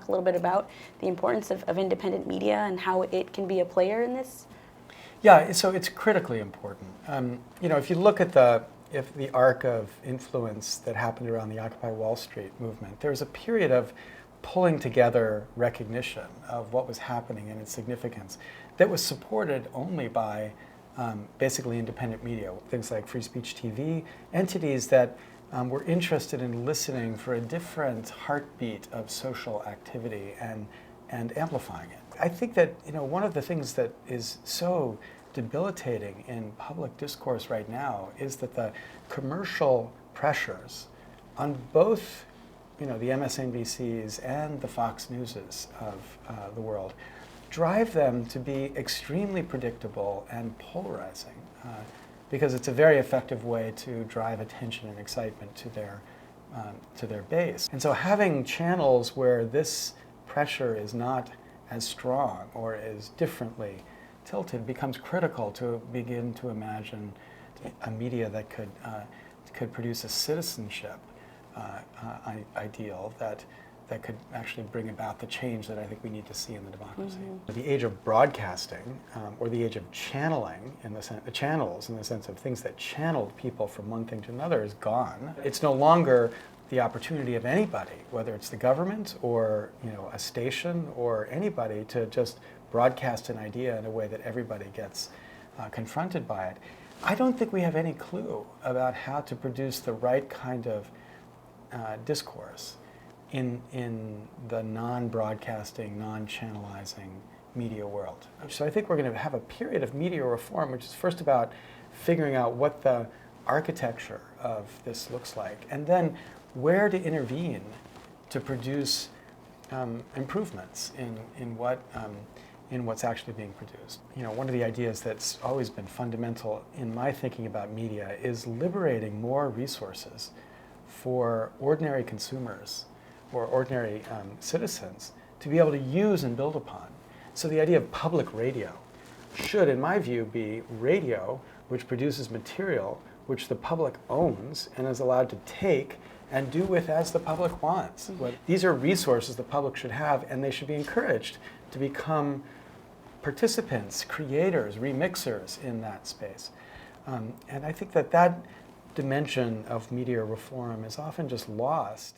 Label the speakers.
Speaker 1: talk a little bit about the importance of independent media and how it can be a player in this?
Speaker 2: Yeah, so it's critically important. If you look at the arc of influence that happened around the Occupy Wall Street movement, there was a period of pulling together recognition of what was happening and its significance that was supported only by basically independent media, things like Free Speech TV, entities that were interested in listening for a different heartbeat of social activity and amplifying it. I think that one of the things that is so debilitating in public discourse right now is that the commercial pressures on both the MSNBCs and the Fox Newses of the world drive them to be extremely predictable and polarizing because it's a very effective way to drive attention and excitement to their base. And so having channels where this pressure is not as strong or is differently tilted becomes critical to begin to imagine a media that could produce a citizenship ideal that could actually bring about the change that I think we need to see in the democracy. Mm-hmm. The age of broadcasting, or the age of channeling, channels in the sense of things that channeled people from one thing to another, is gone. It's no longer the opportunity of anybody, whether it's the government or a station or anybody, to just broadcast an idea in a way that everybody gets confronted by it. I don't think we have any clue about how to produce the right kind of discourse in the non-broadcasting, non-channelizing media world. So I think we're going to have a period of media reform, which is first about figuring out what the architecture of this looks like, and then where to intervene to produce improvements in what's actually being produced. One of the ideas that's always been fundamental in my thinking about media is liberating more resources for ordinary consumers or ordinary citizens to be able to use and build upon. So the idea of public radio should, in my view, be radio which produces material which the public owns and is allowed to take and do with as the public wants. Mm-hmm. These are resources the public should have, and they should be encouraged to become participants, creators, remixers in that space. And I think that dimension of media reform is often just lost